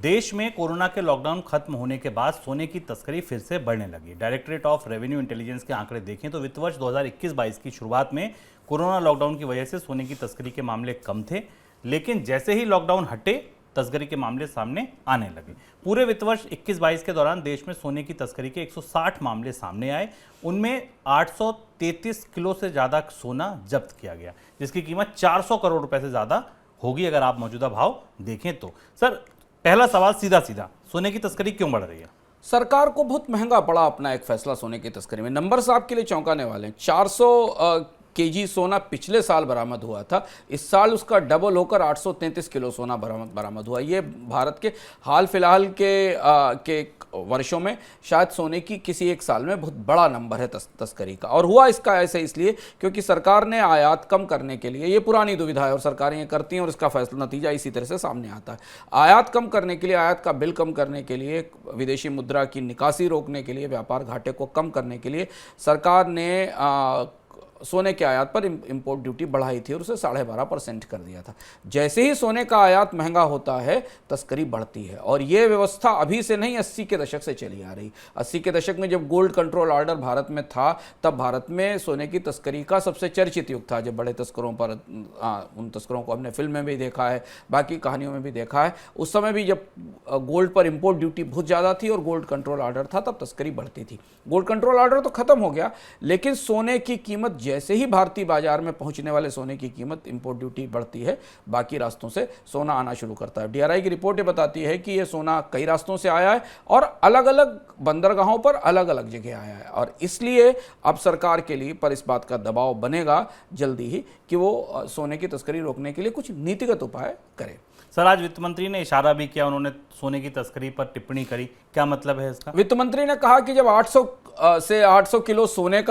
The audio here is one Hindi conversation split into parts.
देश में कोरोना के लॉकडाउन खत्म होने के बाद सोने की तस्करी फिर से बढ़ने लगी। डायरेक्टरेट ऑफ रेवेन्यू इंटेलिजेंस के आंकड़े देखें तो वित्त वर्ष 2021-22 की शुरुआत में कोरोना लॉकडाउन की वजह से सोने की तस्करी के मामले कम थे, लेकिन जैसे ही लॉकडाउन हटे तस्करी के मामले सामने आने लगे। पूरे वित्त वर्ष 21-22 के दौरान देश में सोने की तस्करी के 160 मामले सामने आए। उनमें 833 किलो से ज़्यादा सोना जब्त किया गया, जिसकी कीमत 400 करोड़ रुपए से ज़्यादा होगी अगर आप मौजूदा भाव देखें तो। सर, पहला सवाल सीधा सोने की तस्करी क्यों बढ़ रही है? सरकार को बहुत महंगा पड़ा अपना एक फैसला सोने की तस्करी में। नंबर्स आपके लिए चौंकाने वाले हैं। 400 केजी सोना पिछले साल बरामद हुआ था, इस साल उसका डबल होकर 833 किलो सोना बरामद हुआ। ये भारत के हाल फिलहाल के वर्षों में शायद सोने की किसी एक साल में बहुत बड़ा नंबर है तस्करी का। और हुआ इसका ऐसे इसलिए क्योंकि सरकार ने आयात कम करने के लिए, ये पुरानी दुविधा है और सरकारें ये करती हैं और इसका फैसला नतीजा इसी तरह से सामने आता है। आयात कम करने के लिए, आयात का बिल कम करने के लिए, विदेशी मुद्रा की निकासी रोकने के लिए, व्यापार घाटे को कम करने के लिए सरकार ने सोने के आयात पर इंपोर्ट ड्यूटी बढ़ाई थी और उसे 12.5% कर दिया था। जैसे ही सोने का आयात महंगा होता है तस्करी बढ़ती है, और ये व्यवस्था अभी से नहीं 80 के दशक से चली आ रही। 80 के दशक में जब गोल्ड कंट्रोल ऑर्डर भारत में था, तब भारत में सोने की तस्करी का सबसे चर्चित युग था, जब बड़े तस्करों पर उन तस्करों को हमने फिल्म में भी देखा है, बाकी कहानियों में भी देखा है। उस समय भी जब गोल्ड पर इंपोर्ट ड्यूटी बहुत ज़्यादा थी और गोल्ड कंट्रोल ऑर्डर था, तब तस्करी बढ़ती थी। गोल्ड कंट्रोल ऑर्डर तो खत्म हो गया, लेकिन सोने की कीमत, जैसे ही भारतीय बाजार में पहुंचने वाले सोने की कीमत, इंपोर्ट ड्यूटी बढ़ती है, बाकी रास्तों से सोना आना शुरू करता है। डीआरआई की रिपोर्ट ये बताती है कि ये सोना कई रास्तों से आया है और अलग अलग बंदरगाहों पर अलग अलग जगह आया है, और इसलिए अब सरकार के लिए पर इस बात का दबाव बनेगा जल्दी ही कि वो सोने की तस्करी रोकने के लिए कुछ नीतिगत उपाय करे। सर, आज वित्त मंत्री ने इशारा भी किया, उन्होंने सोने की तस्करी पर टिप्पणी करी, क्या मतलब है इसका? वित्त मंत्री ने कहा कि जब 800 से 800 किलो सोने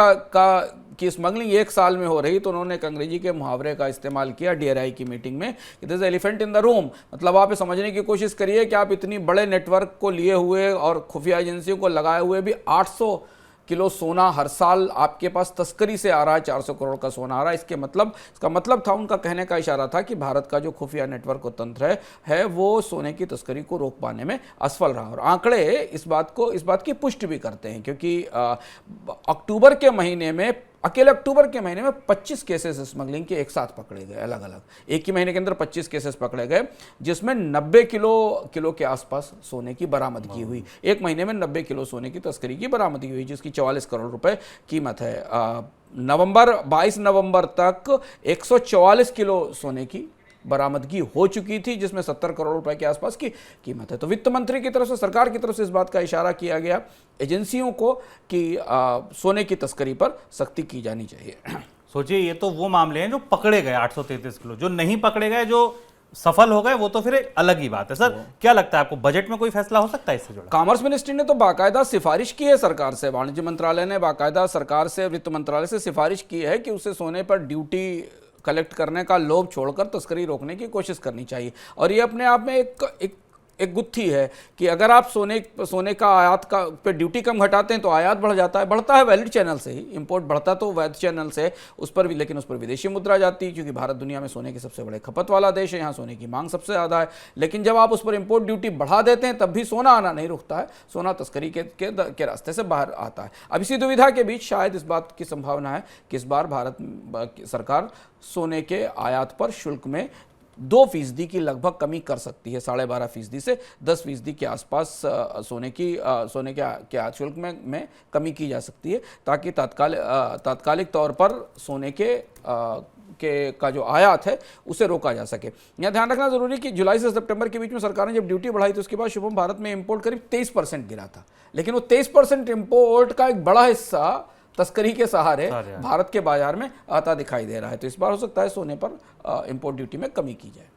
की स्मगलिंग एक साल में हो रही, तो उन्होंने एक अंग्रेजी के मुहावरे का इस्तेमाल किया डीआरआई की मीटिंग में कि this elephant in the room. मतलब आप ये समझने की कोशिश करिए कि आप इतनी बड़े नेटवर्क को लिए हुए और खुफिया एजेंसियों को लगाए हुए भी 800 किलो सोना हर साल आपके पास तस्करी से आ रहा है, 400 करोड़ का सोना आ रहा है। इसका मतलब था, उनका कहने का इशारा था कि भारत का जो खुफिया नेटवर्क तंत्र है वो सोने की तस्करी को रोक पाने में असफल रहा। और आंकड़े इस बात की पुष्टि भी करते हैं, क्योंकि अकेले अक्टूबर के महीने में 25 केसेस स्मगलिंग के एक साथ पकड़े गए, अलग अलग एक ही महीने के अंदर 25 केसेस पकड़े गए, जिसमें 90 किलो के आसपास सोने की बरामदगी हुई। एक महीने में 90 किलो सोने की तस्करी की बरामदगी हुई, जिसकी 44 करोड़ रुपए कीमत है। 22 नवंबर तक 144 किलो सोने की बरामदगी हो चुकी थी, जिसमें 70 करोड़ रुपए के आसपास की कीमत है। तो वित्त मंत्री की तरफ से, सरकार की तरफ से इस बात का इशारा किया गया एजेंसियों को कि सोने की तस्करी पर सख्ती की जानी चाहिए। सोचिए, ये तो वो मामले हैं जो पकड़े गए 833 किलो, जो नहीं पकड़े गए, जो सफल हो गए, वो तो फिर एक अलग ही बात है। सर, क्या लगता है आपको, बजट में कोई फैसला हो सकता है इससे जुड़ा? कॉमर्स मिनिस्ट्री ने तो बाकायदा सिफारिश की है सरकार से, वाणिज्य मंत्रालय ने बाकायदा सरकार से, वित्त मंत्रालय से सिफारिश की है कि उसे सोने पर ड्यूटी कलेक्ट करने का लोभ छोड़कर तस्करी रोकने की कोशिश करनी चाहिए। और ये अपने आप में एक गुत्थी है कि अगर आप सोने का आयात का पे ड्यूटी कम घटाते हैं तो आयात बढ़ता है वैलिड चैनल से ही। इंपोर्ट बढ़ता तो वैध चैनल से, लेकिन उस पर विदेशी मुद्रा जाती है, क्योंकि भारत दुनिया में सोने के सबसे बड़े खपत वाला देश है, यहाँ सोने की मांग सबसे ज़्यादा है। लेकिन जब आप उस पर इंपोर्ट ड्यूटी बढ़ा देते हैं, तब भी सोना आना नहीं रुकता है, सोना तस्करी के रास्ते से बाहर आता है। अब इसी दुविधा के बीच शायद इस बात की संभावना है कि इस बार भारत सरकार सोने के आयात पर शुल्क में 2% की लगभग कमी कर सकती है। 12.5% से 10% के आसपास सोने के शुल्क में कमी की जा सकती है, ताकि तात्कालिक तौर पर सोने का जो आयात है उसे रोका जा सके। यहाँ ध्यान रखना जरूरी कि जुलाई से सितंबर के बीच में सरकार ने जब ड्यूटी बढ़ाई, तो उसके बाद शुभम भारत में इंपोर्ट करीब 23% गिरा था, लेकिन वो 23% इंपोर्ट का एक बड़ा हिस्सा तस्करी के सहारे भारत के बाजार में आता दिखाई दे रहा है। तो इस बार हो सकता है सोने पर इंपोर्ट ड्यूटी में कमी की जाए।